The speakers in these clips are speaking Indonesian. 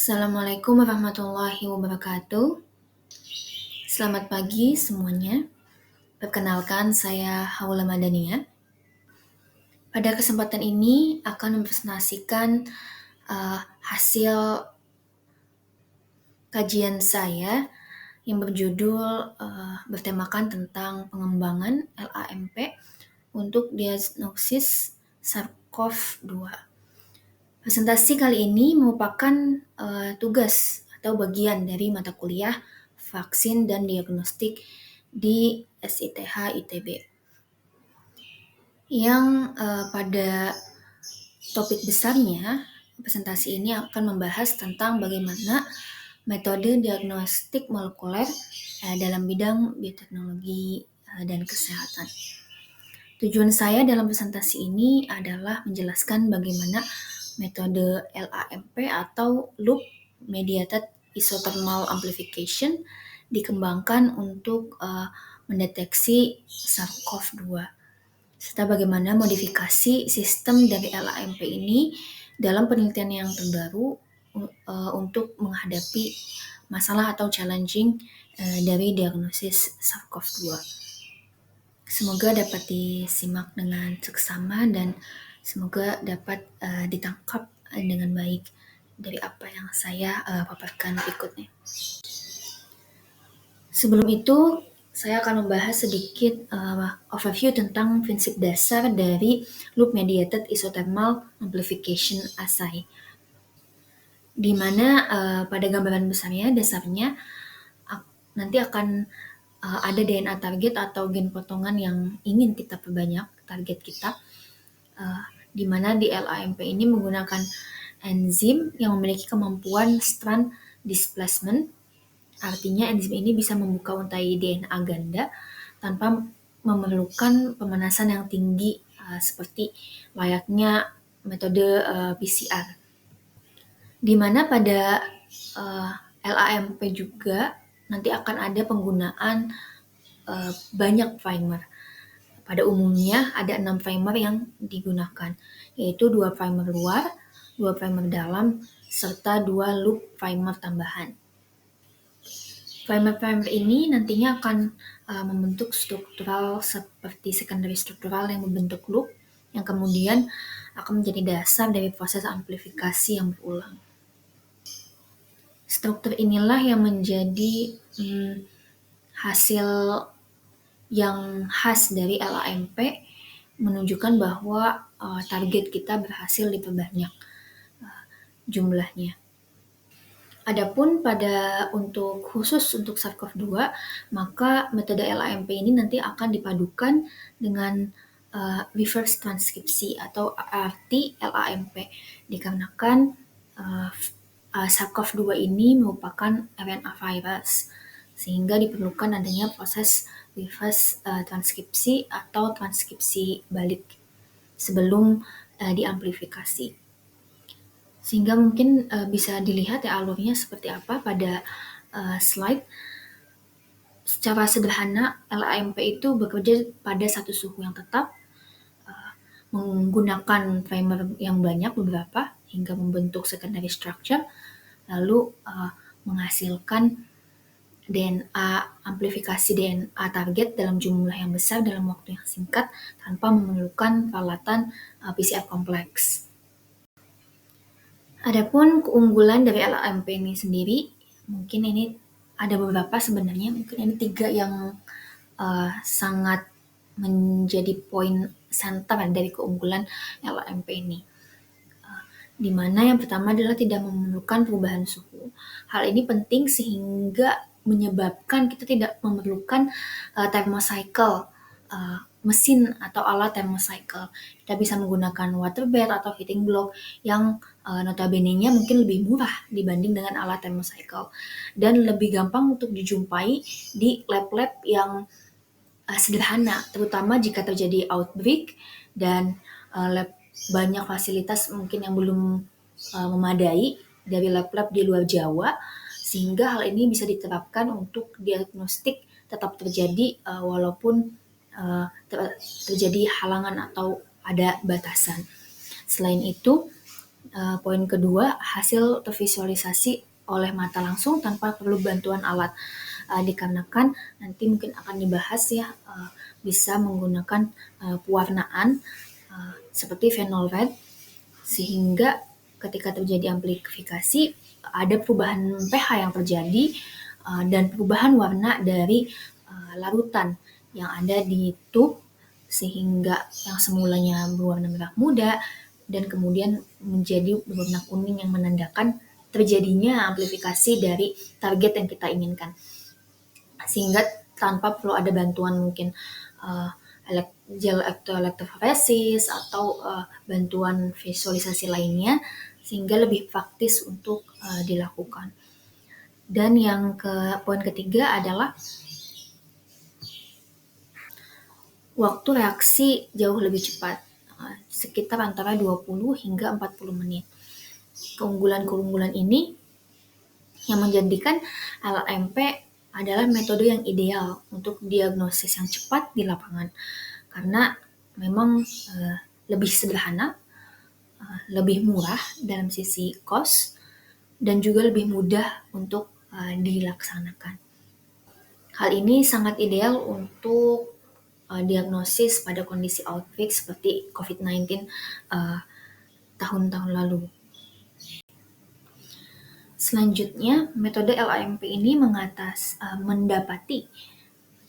Assalamualaikum warahmatullahi wabarakatuh. Selamat pagi semuanya. Perkenalkan, saya Haula Madania. Pada kesempatan ini akan mempresentasikan hasil kajian saya yang berjudul bertemakan tentang pengembangan LAMP untuk diagnosis SARS-CoV-2. Presentasi kali ini merupakan tugas atau bagian dari mata kuliah vaksin dan diagnostik di SITH ITB. Yang pada topik besarnya, presentasi ini akan membahas tentang bagaimana metode diagnostik molekuler dalam bidang bioteknologi dan kesehatan. Tujuan saya dalam presentasi ini adalah menjelaskan bagaimana metode LAMP atau Loop Mediated Isothermal Amplification dikembangkan untuk mendeteksi SARS-CoV-2, serta bagaimana modifikasi sistem dari LAMP ini dalam penelitian yang terbaru untuk menghadapi masalah atau challenging dari diagnosis SARS-CoV-2. Semoga dapat disimak dengan seksama dan semoga dapat ditangkap dengan baik dari apa yang saya paparkan berikutnya. Sebelum itu, saya akan membahas sedikit overview tentang prinsip dasar dari Loop Mediated Isothermal Amplification Assay, di mana pada gambaran besarnya, dasarnya nanti akan ada DNA target atau gen potongan yang ingin kita perbanyak, target kita, di mana di LAMP ini menggunakan enzim yang memiliki kemampuan strand displacement. Artinya enzim ini bisa membuka untai DNA ganda tanpa memerlukan pemanasan yang tinggi seperti layaknya metode PCR. Di mana pada LAMP juga nanti akan ada penggunaan banyak primer. Pada umumnya ada 6 primer yang digunakan, yaitu 2 primer luar, 2 primer dalam, serta 2 loop primer tambahan. Primer-primer ini nantinya akan membentuk struktural seperti secondary struktural yang membentuk loop, yang kemudian akan menjadi dasar dari proses amplifikasi yang berulang. Struktur inilah yang menjadi hasil yang khas dari LAMP, menunjukkan bahwa target kita berhasil diperbanyak jumlahnya. Adapun khusus untuk SARS-CoV-2, maka metode LAMP ini nanti akan dipadukan dengan reverse transkripsi atau arti LAMP, dikarenakan SARS-CoV-2 ini merupakan RNA virus, sehingga diperlukan adanya proses reverse transkripsi atau transkripsi balik sebelum diamplifikasi. Sehingga mungkin bisa dilihat ya alurnya seperti apa pada slide. Secara sederhana, LAMP itu bekerja pada satu suhu yang tetap, menggunakan primer yang banyak, beberapa, hingga membentuk secondary structure, lalu menghasilkan DNA, amplifikasi DNA target dalam jumlah yang besar dalam waktu yang singkat tanpa memerlukan peralatan PCR kompleks. Adapun keunggulan dari LAMP ini sendiri, mungkin ini ada beberapa sebenarnya, mungkin ini 3 yang sangat menjadi poin center dari keunggulan LAMP ini. Di mana yang pertama adalah tidak memerlukan perubahan suhu. Hal ini penting sehingga menyebabkan kita tidak memerlukan thermocycle, mesin atau alat thermocycle. Kita bisa menggunakan water bed atau heating block yang notabene-nya mungkin lebih murah dibanding dengan alat thermocycle dan lebih gampang untuk dijumpai di lab-lab yang sederhana, terutama jika terjadi outbreak dan banyak fasilitas mungkin yang belum memadai dari lab-lab di luar Jawa, sehingga hal ini bisa diterapkan untuk diagnostik tetap terjadi walaupun terjadi halangan atau ada batasan. Selain itu, Poin kedua, hasil tervisualisasi oleh mata langsung tanpa perlu bantuan alat. Dikarenakan nanti mungkin akan dibahas ya, bisa menggunakan pewarnaan seperti phenol red, sehingga ketika terjadi amplifikasi ada perubahan pH yang terjadi dan perubahan warna dari larutan yang ada di tube, sehingga yang semulanya berwarna merah muda dan kemudian menjadi berwarna kuning yang menandakan terjadinya amplifikasi dari target yang kita inginkan, sehingga tanpa perlu ada bantuan mungkin uh, gel elektroforesis atau bantuan visualisasi lainnya, sehingga lebih praktis untuk dilakukan. Dan yang poin ketiga adalah waktu reaksi jauh lebih cepat, sekitar antara 20 hingga 40 menit. Keunggulan-keunggulan ini yang menjadikan LAMP adalah metode yang ideal untuk diagnosis yang cepat di lapangan, karena memang lebih sederhana, lebih murah dalam sisi cost, dan juga lebih mudah untuk dilaksanakan. Hal ini sangat ideal untuk diagnosis pada kondisi outbreak seperti COVID-19 tahun-tahun lalu. Selanjutnya, metode LAMP ini mendapati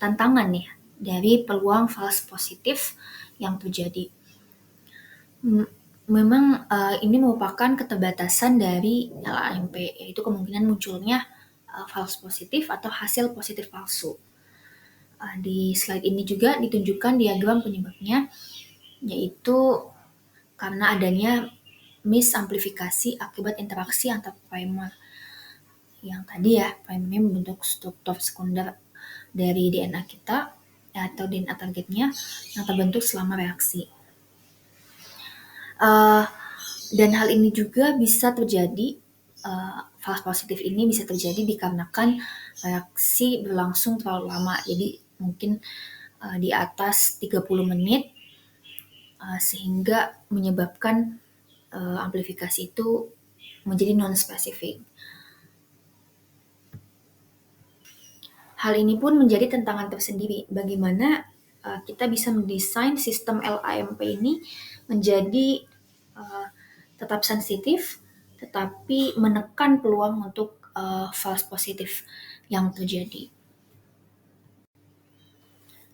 tantangan ya dari peluang false positif yang terjadi. Memang ini merupakan keterbatasan dari LAMP, yaitu kemungkinan munculnya false positif atau hasil positif palsu. Di slide ini juga ditunjukkan diagram penyebabnya, yaitu karena adanya misamplifikasi akibat interaksi antar primer. Yang tadi ya, primernya membentuk struktur sekunder dari DNA kita atau DNA targetnya yang terbentuk selama reaksi. Dan hal ini juga bisa terjadi, false positif ini bisa terjadi dikarenakan reaksi berlangsung terlalu lama. Jadi mungkin di atas 30 menit, sehingga menyebabkan amplifikasi itu menjadi non-spesifik. Hal ini pun menjadi tantangan tersendiri, bagaimana kita bisa mendesain sistem LAMP ini menjadi tetap sensitif, tetapi menekan peluang untuk false positif yang terjadi.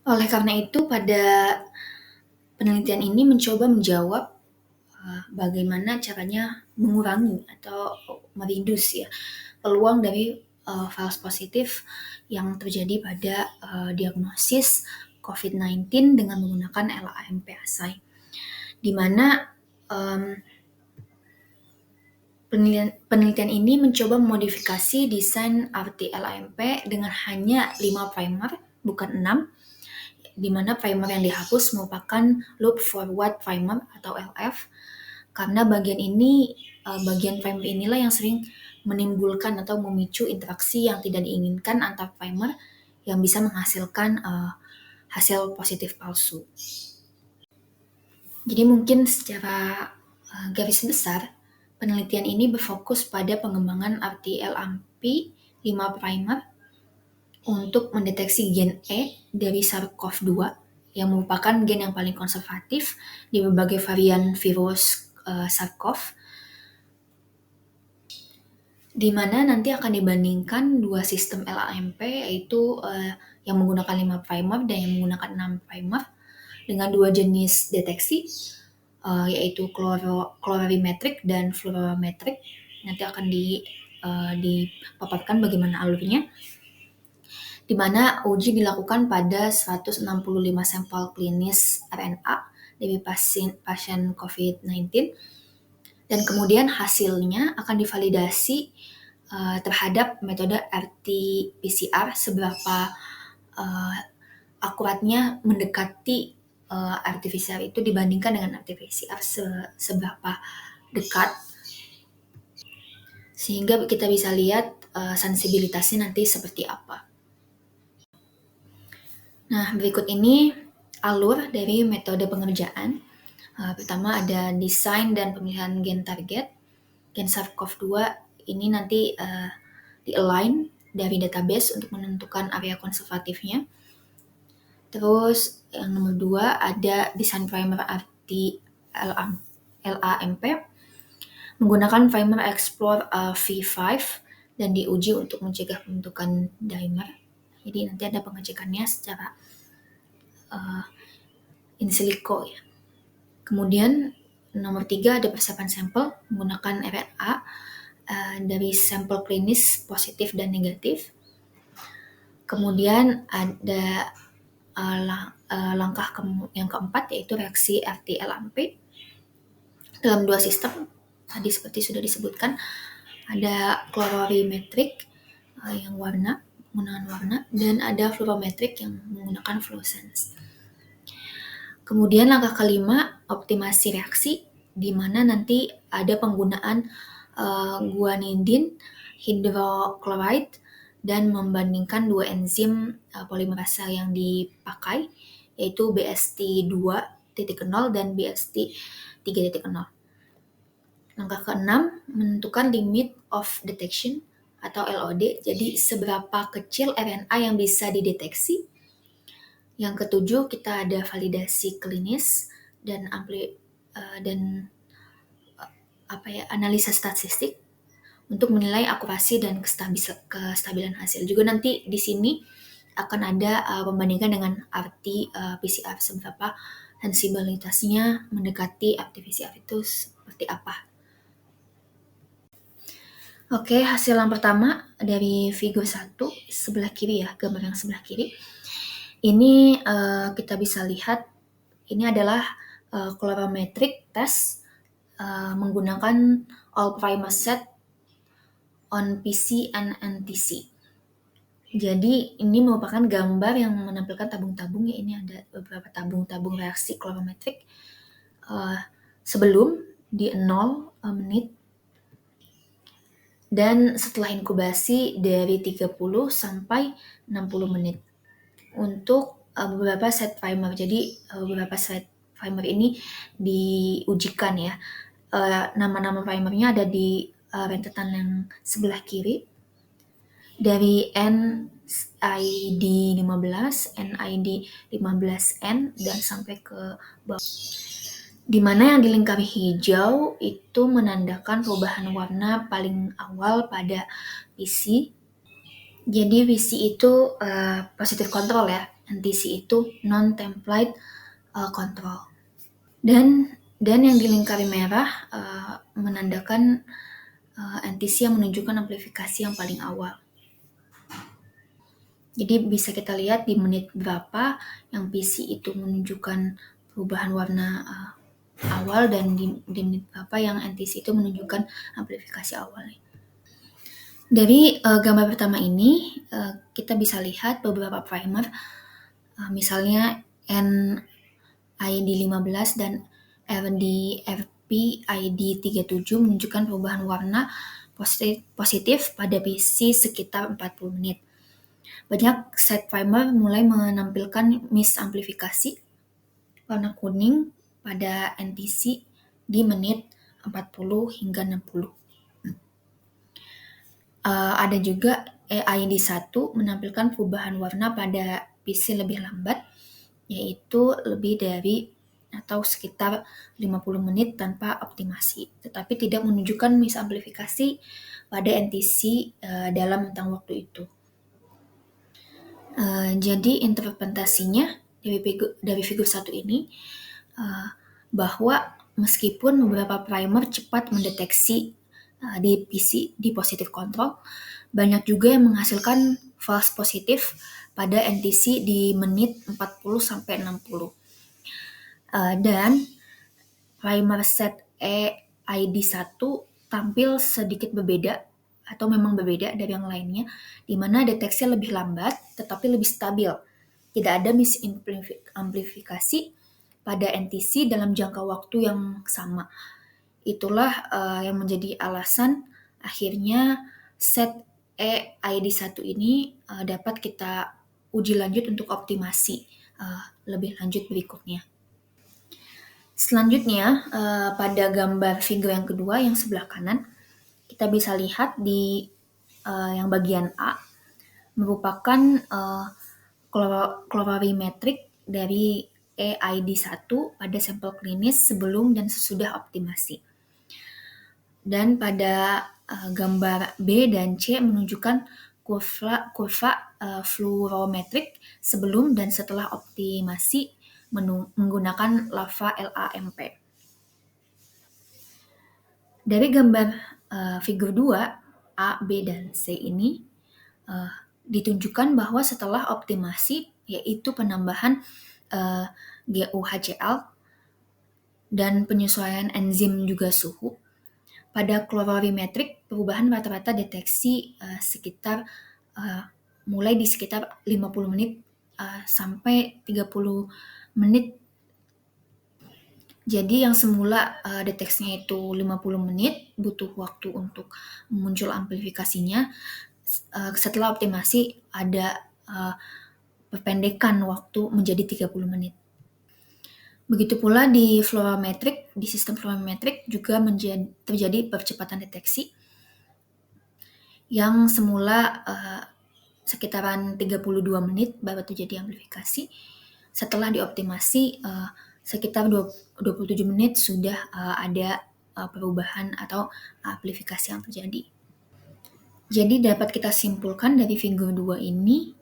Oleh karena itu, pada penelitian ini mencoba menjawab bagaimana caranya mengurangi atau mereduce ya peluang dari false positif yang terjadi pada diagnosis COVID-19 dengan menggunakan LAMP assay, di mana penelitian ini mencoba memodifikasi desain RT-LAMP dengan hanya 5 primer, bukan 6, di mana primer yang dihapus merupakan loop forward primer atau LF, karena bagian primer inilah yang sering menimbulkan atau memicu interaksi yang tidak diinginkan antar primer yang bisa menghasilkan hasil positif palsu. Jadi mungkin secara garis besar, penelitian ini berfokus pada pengembangan RT-LAMP 5 primer untuk mendeteksi gen E dari SARS-CoV-2 yang merupakan gen yang paling konservatif di berbagai varian virus SARS-CoV, di mana nanti akan dibandingkan dua sistem LAMP, yaitu yang menggunakan 5 primer dan yang menggunakan 6 primer dengan dua jenis deteksi, yaitu colorimetric dan fluorometric. Nanti akan dipaparkan bagaimana alurnya, di mana uji dilakukan pada 165 sampel klinis RNA dari pasien COVID-19, dan kemudian hasilnya akan divalidasi terhadap metode RT-PCR seberapa akuratnya mendekati RT-PCR itu dibandingkan dengan RT-PCR seberapa dekat, sehingga kita bisa lihat sensibilitasnya nanti seperti apa. Nah, berikut ini alur dari metode pengerjaan. Pertama ada desain dan pemilihan gen target. Gen SARS-CoV-2 ini nanti di-align dari database untuk menentukan area konservatifnya. Terus yang nomor 2 ada desain primer RT LAMP menggunakan primer Explore V5 dan diuji untuk mencegah pembentukan dimer. Jadi nanti ada pengecekannya secara in silico ya. Kemudian nomor 3 ada persiapan sampel menggunakan RNA dari sampel klinis positif dan negatif. Kemudian ada langkah yang keempat yaitu reaksi RT-LAMP dalam 2 sistem. Tadi seperti sudah disebutkan ada colorimetrik yang menggunakan warna dan ada fluorometrik yang menggunakan fluorescence. Kemudian langkah kelima, optimasi reaksi, di mana nanti ada penggunaan guanidin hidrochloride dan membandingkan 2 enzim polimerasa yang dipakai, yaitu BST 2.0 dan BST 3.0. Langkah keenam, menentukan limit of detection atau LOD, jadi seberapa kecil RNA yang bisa dideteksi. Yang ketujuh, kita ada validasi klinis dan analisa statistik untuk menilai akurasi dan kestabilan hasil. Juga nanti di sini akan ada pembandingan dengan RT PCR, seberapa sensibilitasnya mendekati RT PCR itu seperti apa. Oke, hasil yang pertama dari figur 1 sebelah kiri ya, gambar yang sebelah kiri. Ini kita bisa lihat ini adalah colorimetric test menggunakan all primer set on PC and NTC. Jadi ini merupakan gambar yang menampilkan tabung-tabung ya. Ini ada beberapa tabung-tabung reaksi colorimetric sebelum di 0 menit dan setelah inkubasi dari 30 sampai 60 menit. Untuk beberapa set primer. Jadi beberapa set primer ini diujikan ya. Nama-nama primernya ada di rentetan yang sebelah kiri. Dari NID 15, NID 15N dan sampai ke bawah. Di mana yang dilingkari hijau itu menandakan perubahan warna paling awal pada PC. Jadi VC itu positive control ya, NTC itu non-template control. Dan yang dilingkari merah menandakan NTC yang menunjukkan amplifikasi yang paling awal. Jadi bisa kita lihat di menit berapa yang PC itu menunjukkan perubahan warna awal dan di menit berapa yang NTC itu menunjukkan amplifikasi awalnya. Dari gambar pertama ini, kita bisa lihat beberapa primer, misalnya NID 15 dan RDFP-ID 37 menunjukkan perubahan warna positif pada PC sekitar 40 menit. Banyak set primer mulai menampilkan misamplifikasi warna kuning pada NTC di menit 40 hingga 60. Ada juga ID 1 menampilkan perubahan warna pada PC lebih lambat, yaitu lebih dari atau sekitar 50 menit tanpa optimasi, tetapi tidak menunjukkan misamplifikasi pada NTC dalam rentang waktu itu. Jadi interpretasinya dari figur 1 ini bahwa meskipun beberapa primer cepat mendeteksi di PC di positive control, banyak juga yang menghasilkan false positif pada NTC di menit 40 sampai 60. Dan primer set ID1 tampil sedikit berbeda atau memang berbeda dari yang lainnya, di mana deteksi lebih lambat tetapi lebih stabil. Tidak ada misamplifikasi pada NTC dalam jangka waktu yang sama. Itulah yang menjadi alasan akhirnya set ID1 ini dapat kita uji lanjut untuk optimasi lebih lanjut berikutnya. Selanjutnya, pada gambar figur yang kedua yang sebelah kanan, kita bisa lihat di yang bagian A merupakan kolorimetrik dari EID1 pada sampel klinis sebelum dan sesudah optimasi. Dan pada gambar B dan C menunjukkan kurva fluorometrik sebelum dan setelah optimasi menggunakan lava LAMP. Dari gambar figur 2, A, B, dan C ini ditunjukkan bahwa setelah optimasi, yaitu penambahan GUHCl dan penyesuaian enzim juga suhu, pada kolorimetrik perubahan rata-rata deteksi sekitar mulai di sekitar 50 menit sampai 30 menit. Jadi yang semula deteksinya itu 50 menit, butuh waktu untuk muncul amplifikasinya. Setelah optimasi ada perpendekan waktu menjadi 30 menit. Begitu pula di fluorometrik, di sistem fluorometrik juga terjadi percepatan deteksi yang semula sekitaran 32 menit baru terjadi amplifikasi. Setelah dioptimasi sekitar 27 menit sudah ada perubahan atau amplifikasi yang terjadi. Jadi dapat kita simpulkan dari figur 2 ini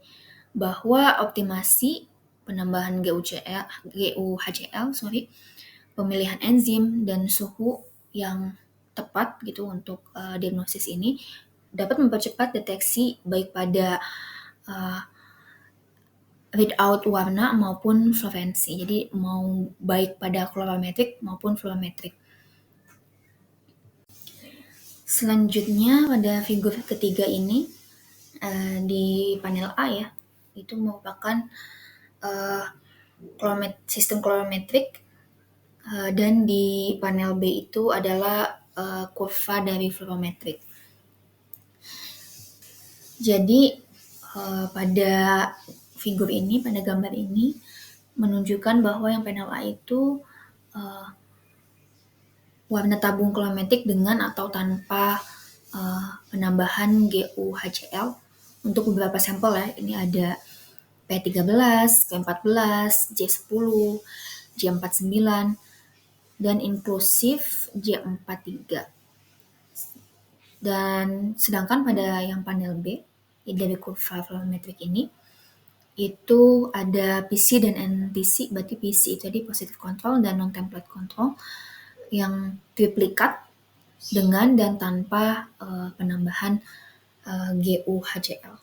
bahwa optimasi penambahan GUHCl, pemilihan enzim dan suhu yang tepat gitu untuk diagnosis ini dapat mempercepat deteksi baik pada readout warna maupun fluorescensi. Jadi mau baik pada kolorimetrik maupun fluorometrik. Selanjutnya pada figur ketiga ini di panel A ya, itu merupakan sistem kolorimetrik dan di panel B itu adalah kurva dari fluorometrik. Jadi pada figur ini, pada gambar ini menunjukkan bahwa yang panel A itu warna tabung kolorimetrik dengan atau tanpa penambahan GUHCl untuk beberapa sampel ya. Ini ada P13, P14, J10, J49, dan inklusif J43. Dan sedangkan pada yang panel B, dari kurva fluorometrik ini, itu ada PC dan NTC, berarti PC itu tadi positive control dan non-template control, yang triplikat dengan dan tanpa penambahan GUHCl.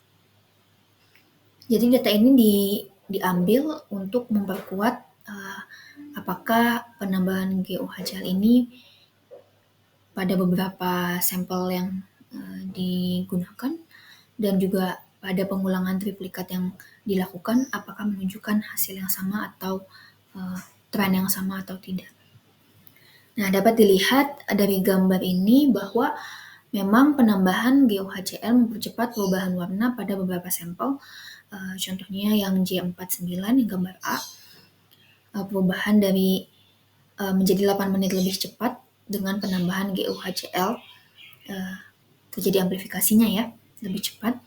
Jadi data ini diambil untuk memperkuat apakah penambahan GUHCl ini pada beberapa sampel yang digunakan dan juga pada pengulangan triplikat yang dilakukan apakah menunjukkan hasil yang sama atau tren yang sama atau tidak. Nah, dapat dilihat dari gambar ini bahwa memang penambahan GUHCl mempercepat perubahan warna pada beberapa sampel. Contohnya yang J49 yang gambar A, perubahan dari menjadi 8 menit lebih cepat dengan penambahan GUHCl, terjadi amplifikasinya ya, lebih cepat.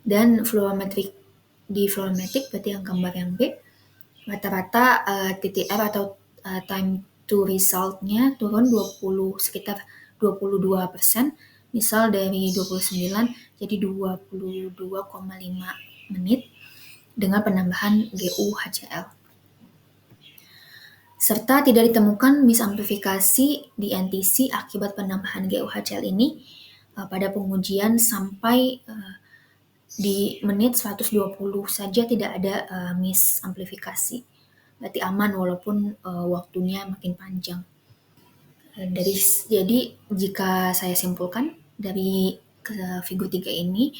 Dan di fluorometrik berarti yang gambar yang B, rata-rata TTR atau time to result-nya turun sekitar 22%, misal dari 29 jadi 22,5 menit dengan penambahan GUHCl. Serta tidak ditemukan misamplifikasi di NTC akibat penambahan GUHCl ini pada pengujian sampai di menit 120 saja tidak ada misamplifikasi. Berarti aman walaupun waktunya makin panjang. Jadi jika saya simpulkan dari figur 3 ini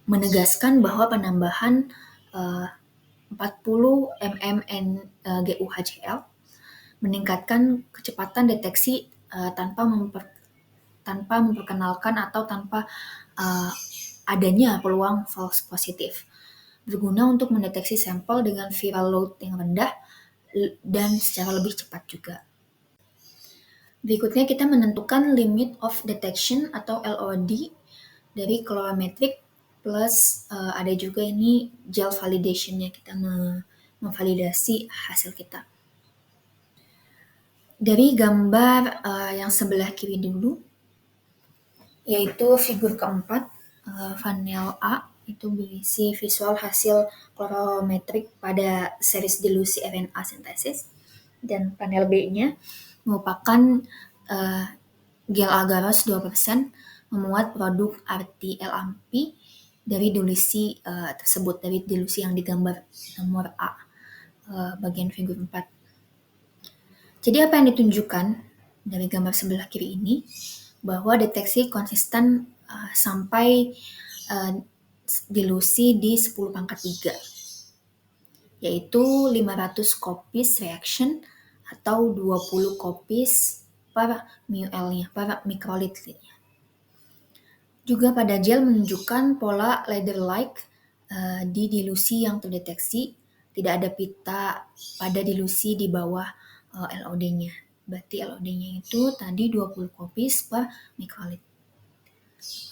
menegaskan bahwa penambahan 40 mmN GUHCl meningkatkan kecepatan deteksi tanpa memperkenalkan atau tanpa adanya peluang false positif, berguna untuk mendeteksi sampel dengan viral load yang rendah dan secara lebih cepat juga. Berikutnya kita menentukan limit of detection atau LOD dari colorimetric plus ada juga ini gel validation-nya, kita memvalidasi hasil kita. Dari gambar yang sebelah kiri dulu, yaitu figur keempat, panel A itu berisi visual hasil colorimetric pada series dilusi RNA sintesis, dan panel B-nya merupakan uh, gel agarose 2% memuat produk RT-LAMP dari dilusi tersebut, dari dilusi yang digambar nomor A, bagian figur 4. Jadi apa yang ditunjukkan dari gambar sebelah kiri ini, bahwa deteksi konsisten sampai dilusi di 10 pangkat 3, yaitu 500 copies reaction atau 20 copies per μl-nya, per mikrolitnya. Juga pada gel menunjukkan pola ladder-like di dilusi yang terdeteksi, tidak ada pita pada dilusi di bawah LOD-nya. Berarti LOD-nya itu tadi 20 copies per mikrolit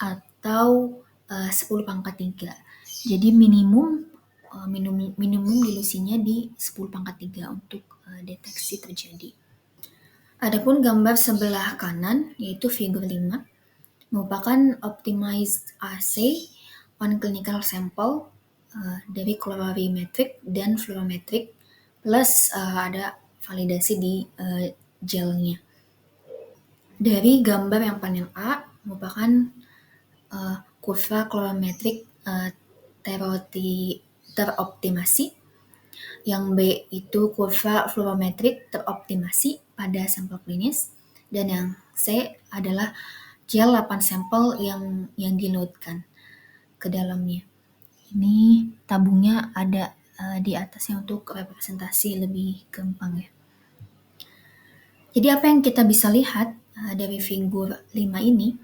atau 10 pangkat 3. Jadi minimum dilusinya di 10 pangkat 3 untuk deteksi terjadi. Adapun gambar sebelah kanan yaitu figur 5 merupakan optimized assay on clinical sample dari colorimetric dan fluorometric plus ada validasi di gelnya. Dari gambar yang panel A merupakan kurva colorimetric teroptimasi, yang B itu kurva fluorometrik teroptimasi pada sampel klinis, dan yang C adalah gel 8 sampel yang di-loadkan ke dalamnya. Ini tabungnya ada di atasnya untuk representasi lebih gampang ya. Jadi apa yang kita bisa lihat dari figur 5 ini,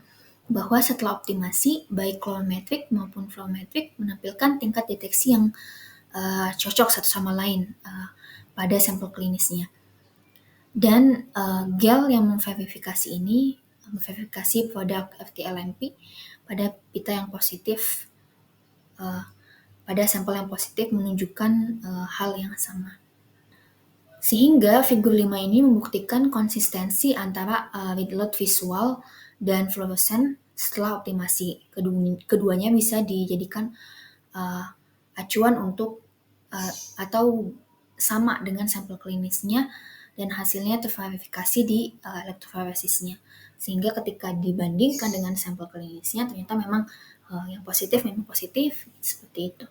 bahwa setelah optimasi baik colorimetric maupun fluorometric menampilkan tingkat deteksi yang cocok satu sama lain pada sampel klinisnya. Dan gel yang memverifikasi ini memverifikasi produk RT-LAMP pada pita yang positif, pada sampel yang positif menunjukkan hal yang sama. Sehingga figur 5 ini membuktikan konsistensi antara read load visual dan fluorescent setelah optimasi. Keduanya bisa dijadikan acuan untuk atau sama dengan sampel klinisnya, dan hasilnya terverifikasi di elektroforesisnya. Sehingga ketika dibandingkan dengan sampel klinisnya, ternyata memang yang positif memang positif, seperti itu.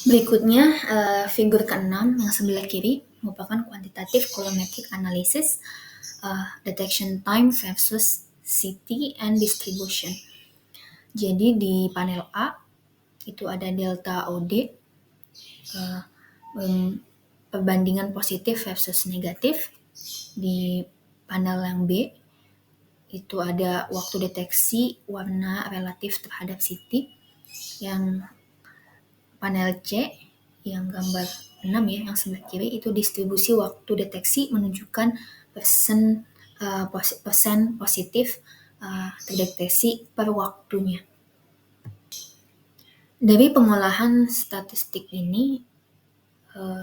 Berikutnya, figur ke-6 yang sebelah kiri merupakan quantitative colorimetric analysis, detection time versus city and distribution. Jadi di panel A itu ada delta OD, perbandingan positif versus negatif. Di panel yang B itu ada waktu deteksi warna relatif terhadap city. Yang panel C yang gambar 6 ya, yang sebelah kiri itu distribusi waktu deteksi menunjukkan persen positif terdeteksi per waktunya. Dari pengolahan statistik ini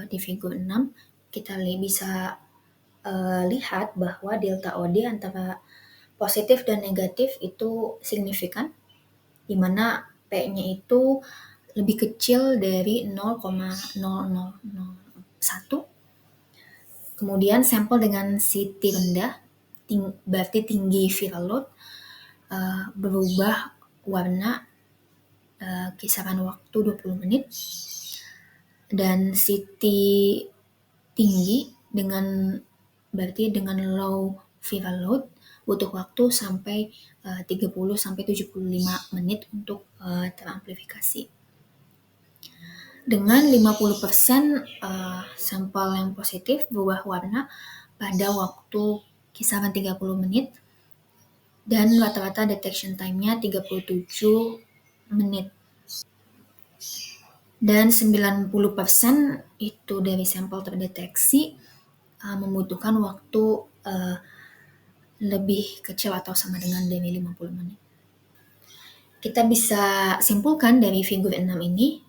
di figur 6 kita bisa lihat bahwa delta OD antara positif dan negatif itu signifikan, di mana P-nya itu lebih kecil dari 0,0001. Kemudian sampel dengan CT rendah berarti tinggi viral load, berubah warna kisaran waktu 20 menit, dan CT tinggi berarti dengan low viral load butuh waktu sampai 30-75 menit untuk teramplifikasi. Dengan 50% sampel yang positif berubah warna pada waktu kisaran 30 menit, dan rata-rata detection time-nya 37 menit. Dan 90% itu dari sampel terdeteksi membutuhkan waktu uh, lebih kecil atau sama dengan dari 50 menit. Kita bisa simpulkan dari figur 6 ini,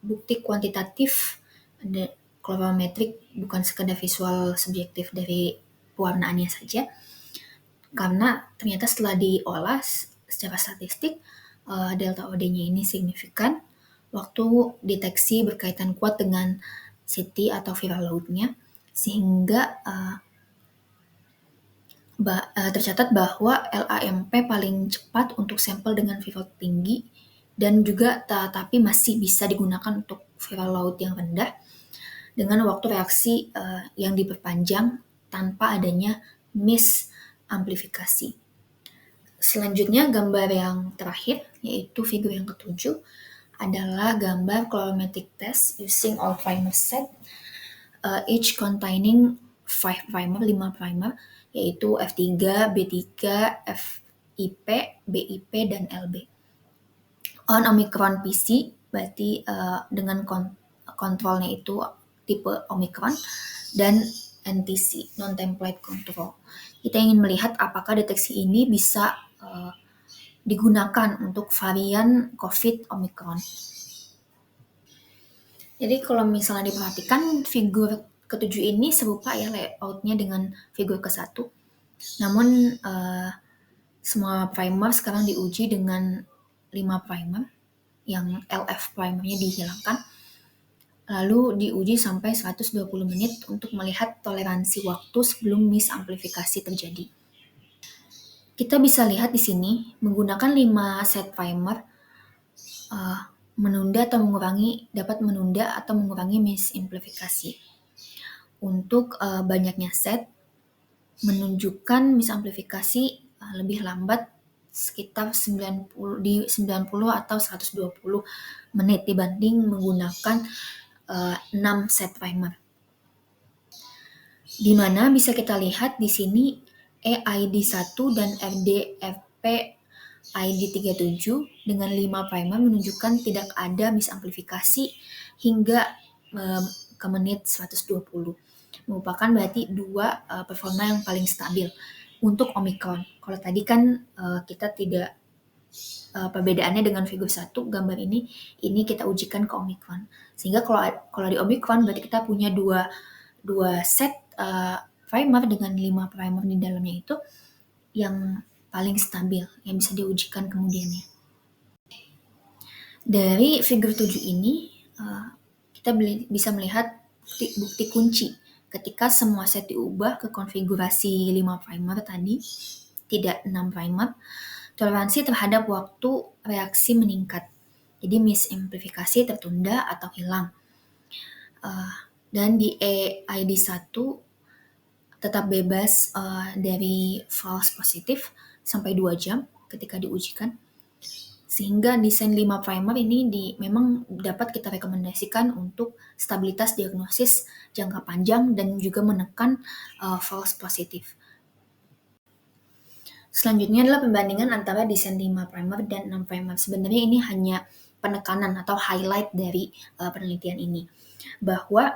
bukti kuantitatif kolorimetrik bukan sekedar visual subjektif dari pewarnaannya saja, karena ternyata setelah diolah secara statistik, delta OD-nya ini signifikan waktu deteksi berkaitan kuat dengan CT atau viral load-nya, sehingga tercatat bahwa LAMP paling cepat untuk sampel dengan viral tinggi dan juga tetapi masih bisa digunakan untuk viral load yang rendah dengan waktu reaksi yang diperpanjang tanpa adanya misamplifikasi. Selanjutnya gambar yang terakhir, yaitu figur yang ketujuh, adalah gambar colorimetric test using all primer set, each containing 5 primer, 5 primer, yaitu F3, B3, FIP, BIP, dan LB. On Omicron PC, berarti dengan kontrolnya itu tipe Omicron, dan NTC, non-template control. Kita ingin melihat apakah deteksi ini bisa digunakan untuk varian COVID Omicron. Jadi kalau misalnya diperhatikan, figur ketujuh ini serupa ya layoutnya dengan figur ke-1. Namun semua primer sekarang diuji dengan 5 primer, yang LF primernya dihilangkan. Lalu diuji sampai 120 menit untuk melihat toleransi waktu sebelum misamplifikasi terjadi. Kita bisa lihat di sini, menggunakan 5 set primer, dapat menunda atau mengurangi misamplifikasi. Untuk banyaknya set, menunjukkan misamplifikasi lebih lambat sekitar 90 atau 120 menit dibanding menggunakan 6 set primer. Di mana bisa kita lihat di sini EID1 dan RDFP ID37 dengan 5 primer menunjukkan tidak ada misamplifikasi hingga ke menit 120. Merupakan berarti dua performa yang paling stabil untuk Omicron. Kalau tadi kan kita tidak perbedaannya dengan figur 1 gambar ini kita ujikan ke Omicron. Sehingga kalau di Omicron berarti kita punya dua set primer dengan 5 primer di dalamnya itu yang paling stabil yang bisa diujikan kemudiannya. Dari figur 7 ini kita bisa melihat bukti kunci ketika semua set diubah ke konfigurasi 5 primer tadi, tidak 6 primer, toleransi terhadap waktu reaksi meningkat. Jadi misamplifikasi tertunda atau hilang. Dan di EID1 tetap bebas dari false positif sampai 2 jam ketika diujikan. Sehingga desain 5 primer ini memang dapat kita rekomendasikan untuk stabilitas diagnosis jangka panjang dan juga menekan false positif. Selanjutnya adalah perbandingan antara desain 5 primer dan 6 primer. Sebenarnya ini hanya penekanan atau highlight dari penelitian ini. Bahwa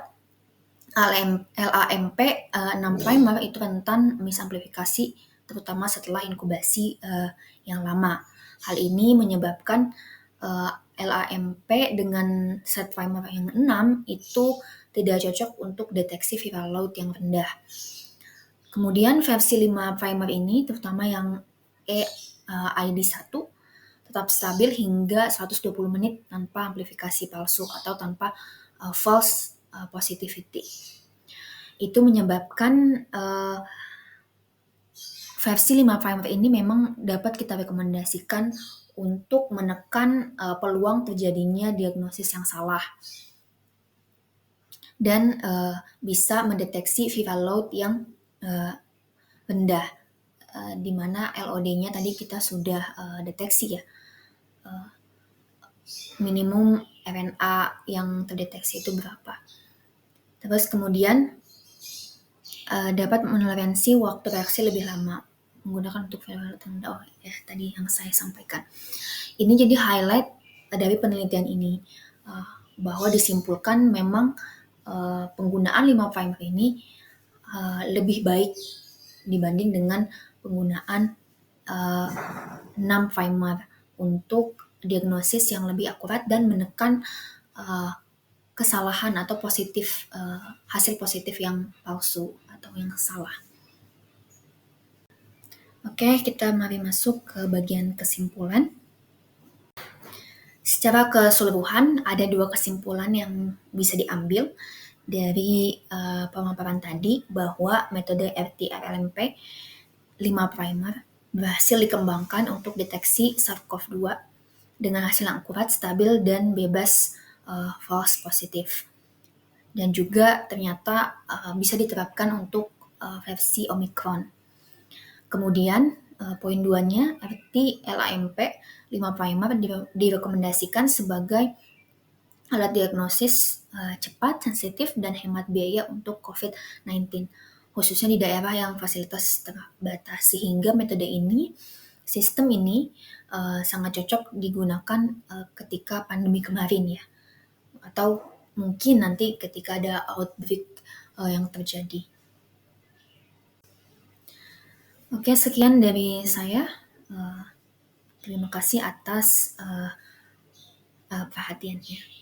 LAMP 6 primer itu rentan misamplifikasi terutama setelah inkubasi yang lama. Hal ini menyebabkan LAMP dengan set primer yang 6 itu tidak cocok untuk deteksi viral load yang rendah. Kemudian versi 5 primer ini, terutama yang EID1, tetap stabil hingga 120 menit tanpa amplifikasi palsu atau tanpa false positivity. Itu menyebabkan versi 5 primer ini memang dapat kita rekomendasikan untuk menekan peluang terjadinya diagnosis yang salah dan bisa mendeteksi viral load yang rendah, di mana LOD-nya tadi kita sudah deteksi ya, minimum RNA yang terdeteksi itu berapa. Terus kemudian dapat mentoleransi waktu reaksi lebih lama menggunakan untuk viral load rendah. Oh ya, tadi yang saya sampaikan. Ini jadi highlight dari penelitian ini, bahwa disimpulkan memang penggunaan 5 primer ini lebih baik dibanding dengan penggunaan 6 primer untuk diagnosis yang lebih akurat dan menekan kesalahan atau hasil positif yang palsu atau yang salah. Oke, kita mari masuk ke bagian kesimpulan. Secara keseluruhan ada dua kesimpulan yang bisa diambil dari pemaparan tadi, bahwa metode RT-RLMP 5 primer berhasil dikembangkan untuk deteksi SARS-CoV-2 dengan hasil yang akurat, stabil, dan bebas false positif. Dan juga ternyata bisa diterapkan untuk versi Omicron. Kemudian poin 2-nya, RT-LAMP 5 primer direkomendasikan sebagai alat diagnosis cepat, sensitif, dan hemat biaya untuk COVID-19, khususnya di daerah yang fasilitas terbatas. Sehingga sistem ini sangat cocok digunakan ketika pandemi kemarin ya, atau mungkin nanti ketika ada outbreak yang terjadi. Oke, sekian dari saya. Terima kasih atas perhatiannya.